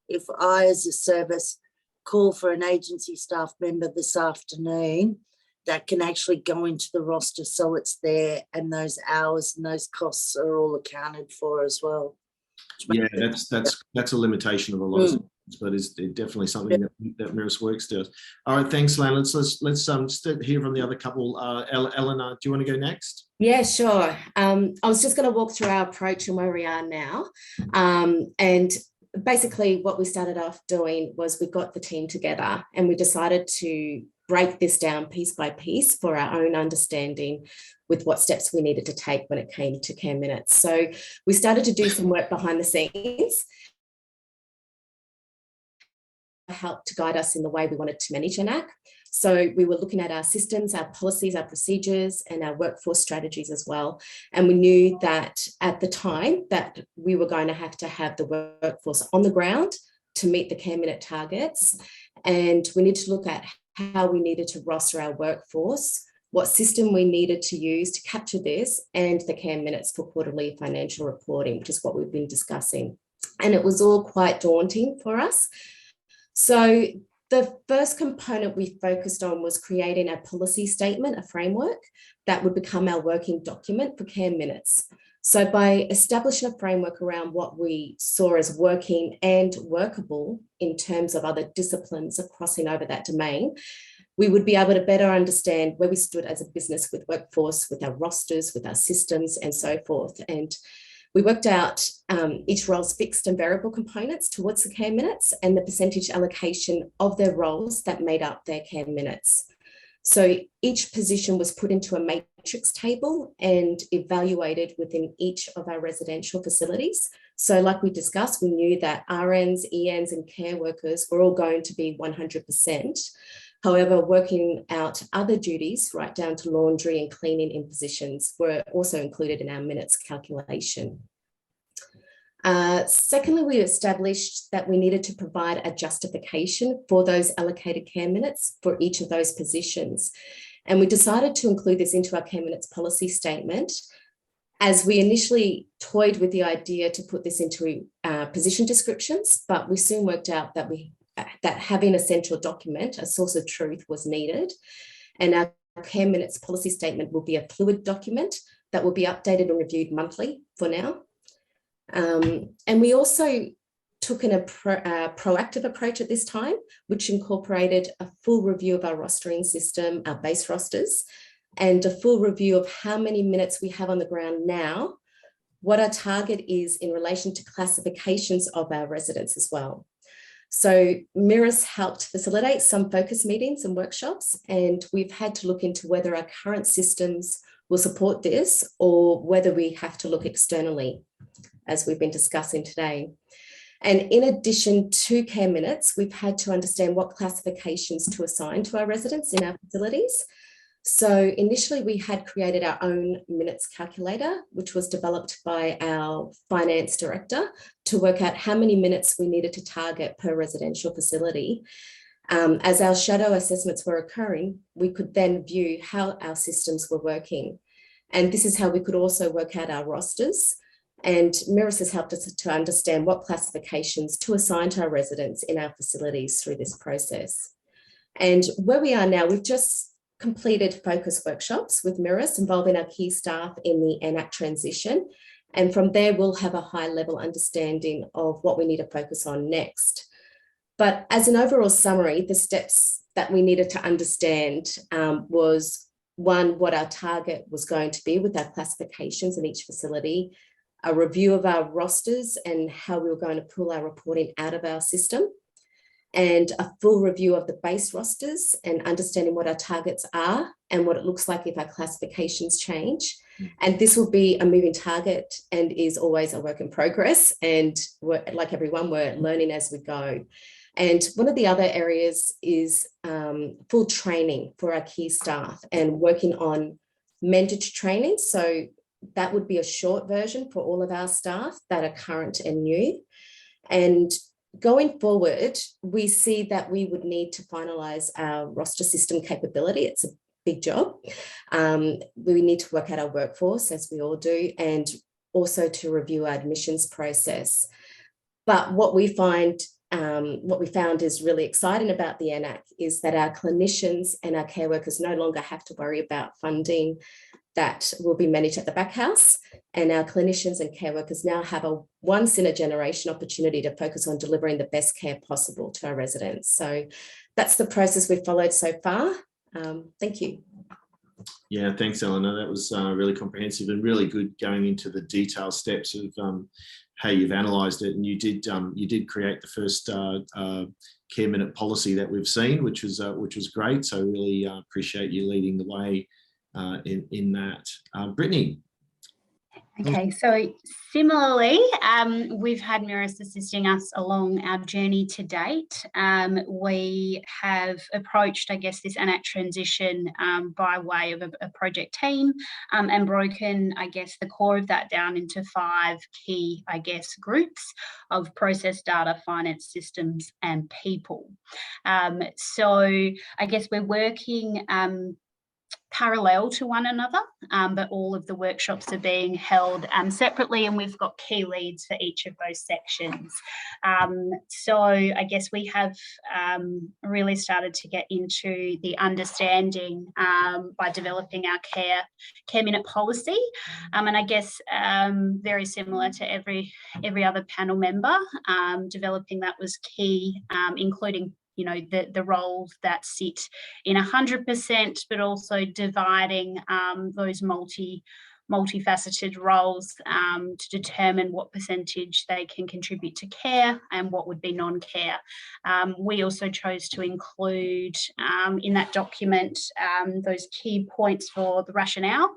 if I, as a service, call for an agency staff member this afternoon, that can actually go into the roster so it's there, and those hours and those costs are all accounted for as well. Yeah, that's a limitation of a lot of things, but it's definitely something that MirisWorks does. All right, thanks, Lan. Let's just hear from the other couple. Eleanor, do you want to go next? Yeah, sure. I was just going to walk through our approach and where we are now. And basically what we started off doing was we got the team together and we decided to break this down piece by piece for our own understanding with what steps we needed to take when it came to care minutes. So we started to do some work behind the scenes, helped to guide us in the way we wanted to manage ANAC. So we were looking at our systems, our policies, our procedures, and our workforce strategies as well. And we knew that at the time that we were going to have the workforce on the ground to meet the care minute targets. And we need to look at how we needed to roster our workforce, what system we needed to use to capture this, and the care minutes for quarterly financial reporting, which is what we've been discussing. And it was all quite daunting for us. So the first component we focused on was creating a policy statement, a framework that would become our working document for care minutes. So by establishing a framework around what we saw as working and workable in terms of other disciplines of crossing over that domain, we would be able to better understand where we stood as a business with workforce, with our rosters, with our systems, and so forth. And we worked out each role's fixed and variable components towards the care minutes and the percentage allocation of their roles that made up their care minutes. So each position was put into a matrix table and evaluated within each of our residential facilities. So like we discussed, we knew that RNs, ENs, and care workers were all going to be 100%. However, working out other duties, right down to laundry and cleaning in positions, were also included in our minutes calculation. Secondly, we established that we needed to provide a justification for those allocated care minutes for each of those positions. And we decided to include this into our care minutes policy statement, as we initially toyed with the idea to put this into position descriptions, but we soon worked out that having a central document, a source of truth, was needed. And our care minutes policy statement will be a fluid document that will be updated and reviewed monthly for now. And we also took a proactive approach at this time, which incorporated a full review of our rostering system, our base rosters, and a full review of how many minutes we have on the ground now, what our target is in relation to classifications of our residents as well. So MIRAS helped facilitate some focus meetings and workshops, and we've had to look into whether our current systems will support this or whether we have to look externally, as we've been discussing today. And in addition to care minutes, we've had to understand what classifications to assign to our residents in our facilities. So initially we had created our own minutes calculator, which was developed by our finance director to work out how many minutes we needed to target per residential facility. As our shadow assessments were occurring, we could then view how our systems were working. And this is how we could also work out our rosters. And MIRAS has helped us to understand what classifications to assign to our residents in our facilities through this process. And where we are now, we've just completed focus workshops with MIRAS involving our key staff in the AN-ACC transition. And from there, we'll have a high level understanding of what we need to focus on next. But as an overall summary, the steps that we needed to understand was, one, what our target was going to be with our classifications in each facility, a review of our rosters and how we were going to pull our reporting out of our system, and a full review of the base rosters and understanding what our targets are and what it looks like if our classifications change. And this will be a moving target and is always a work in progress. And like everyone, we're learning as we go. And one of the other areas is full training for our key staff and working on mandatory training. So that would be a short version for all of our staff that are current and new. And going forward, we see that we would need to finalise our roster system capability. It's a big job. We need to work out our workforce, as we all do, and also to review our admissions process. But what we found is really exciting about the AN-ACC is that our clinicians and our care workers no longer have to worry about funding that will be managed at the back house. And our clinicians and care workers now have a once in a generation opportunity to focus on delivering the best care possible to our residents. So that's the process we've followed so far. Thank you. Yeah, thanks, Eleanor. That was really comprehensive and really good going into the detailed steps of how you've analysed it. And you did create the first care minute policy that we've seen, which was great. So really appreciate you leading the way in that. Brittany. Okay, so similarly, we've had Mirus assisting us along our journey to date. We have approached, I guess, this ANAC transition by way of a project team and broken, I guess, the core of that down into 5 key, I guess, groups of process, data, finance, systems, and people. So I guess we're working parallel to one another, but all of the workshops are being held separately, and we've got key leads for each of those sections. So I guess we have really started to get into the understanding by developing our care minute policy, and I guess very similar to every other panel member, developing that was key, including the roles that sit in 100%, but also dividing those multifaceted roles to determine what percentage they can contribute to care and what would be non-care. We also chose to include in that document those key points for the rationale,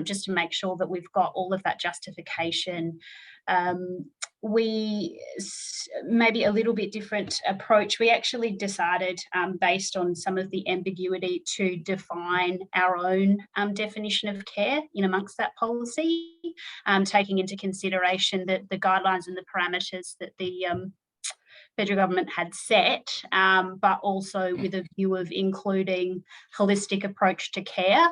just to make sure that we've got all of that justification. We maybe a little bit different approach. We actually decided, based on some of the ambiguity, to define our own definition of care in amongst that policy, taking into consideration that the guidelines and the parameters that the federal government had set, but also with a view of including holistic approach to care,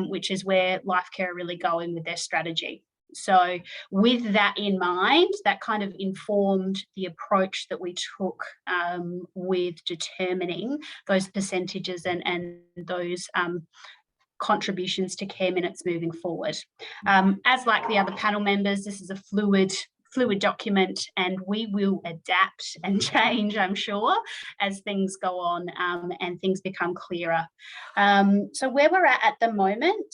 which is where Lifecare are really going with their strategy. So with that in mind, that kind of informed the approach that we took with determining those percentages and those contributions to care minutes moving forward. As like the other panel members, this is a fluid document, and we will adapt and change, I'm sure, as things go on and things become clearer. So where we're at the moment,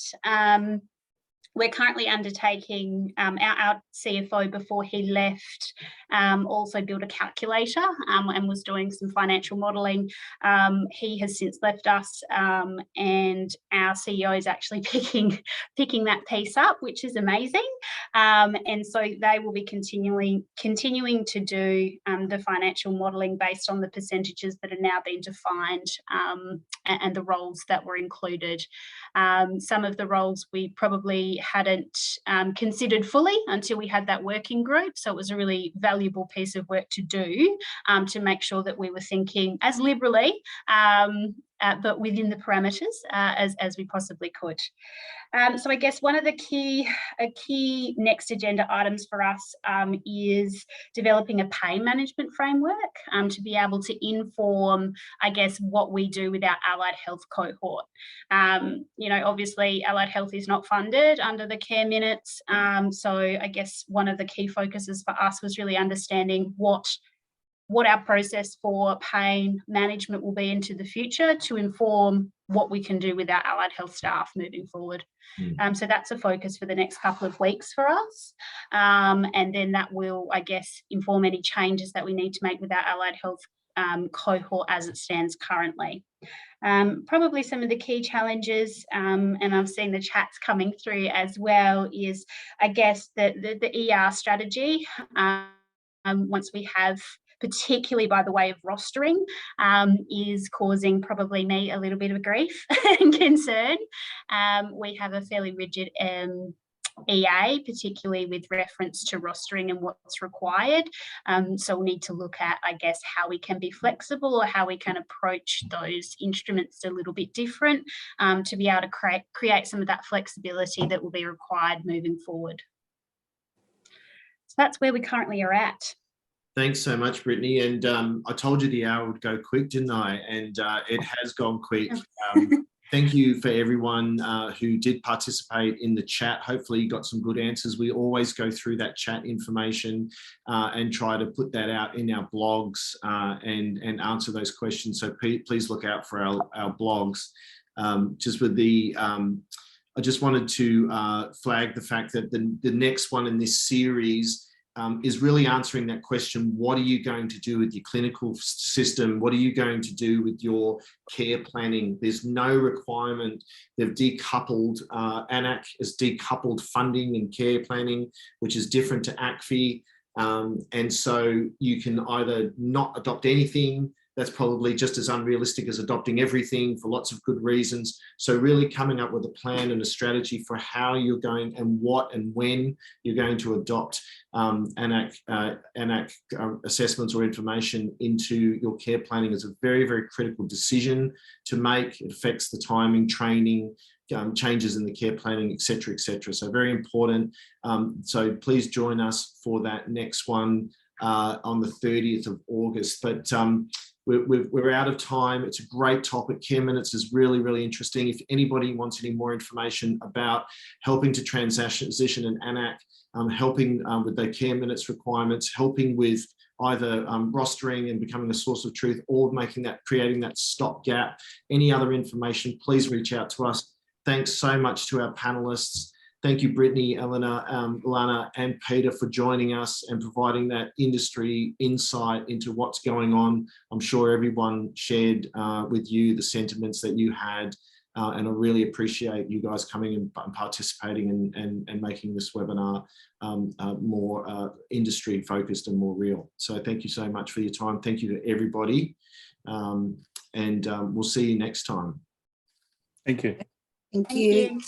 we're currently undertaking, our CFO before he left also built a calculator and was doing some financial modelling. He has since left us, and our CEO is actually picking that piece up, which is amazing. And so they will be continuing to do the financial modelling based on the percentages that are now being defined and the roles that were included. Some of the roles we probably hadn't considered fully until we had that working group. So it was a really valuable piece of work to do to make sure that we were thinking as liberally, but within the parameters as we possibly could. So I guess one of the key next agenda items for us is developing a pain management framework to be able to inform, I guess, what we do with our allied health cohort. Obviously allied health is not funded under the care minutes. So I guess one of the key focuses for us was really understanding what our process for pain management will be into the future to inform what we can do with our allied health staff moving forward. So that's a focus for the next couple of weeks for us. And then that will, I guess, inform any changes that we need to make with our allied health cohort as it stands currently. Probably some of the key challenges, and I've seen the chats coming through as well, is, I guess, the ER strategy. Once we have, particularly by the way of rostering, is causing probably me a little bit of grief and concern. We have a fairly rigid EA, particularly with reference to rostering and what's required. So we'll need to look at, I guess, how we can be flexible or how we can approach those instruments a little bit different to be able to create some of that flexibility that will be required moving forward. So that's where we currently are at. Thanks so much, Brittany. And I told you the hour would go quick, didn't I? And it has gone quick. Thank you for everyone who did participate in the chat. Hopefully you got some good answers. We always go through that chat information and try to put that out in our blogs and answer those questions. So please look out for our blogs. Just with the, I just wanted to flag the fact that the next one in this series is really answering that question. What are you going to do with your clinical system? What are you going to do with your care planning? There's no requirement. They've decoupled, ANAC has decoupled funding and care planning, which is different to ACFI. And so you can either not adopt anything. That's probably just as unrealistic as adopting everything for lots of good reasons. So really coming up with a plan and a strategy for how you're going and what and when you're going to adopt ANAC assessments or information into your care planning is a very, very critical decision to make. It affects the timing, training, changes in the care planning, et cetera, et cetera. So very important. So please join us for that next one on the 30th of August. But we're out of time. It's a great topic. Care Minutes is really, really interesting. If anybody wants any more information about helping to transition an ANAC, helping with their Care Minutes requirements, helping with either rostering and becoming a source of truth, or creating that stopgap, any other information, please reach out to us. Thanks so much to our panelists. Thank you, Brittany, Eleanor, Lana, and Peter for joining us and providing that industry insight into what's going on. I'm sure everyone shared with you the sentiments that you had, and I really appreciate you guys coming and participating and making this webinar more industry focused and more real. So thank you so much for your time. Thank you to everybody, and we'll see you next time. Thank you. Thank you.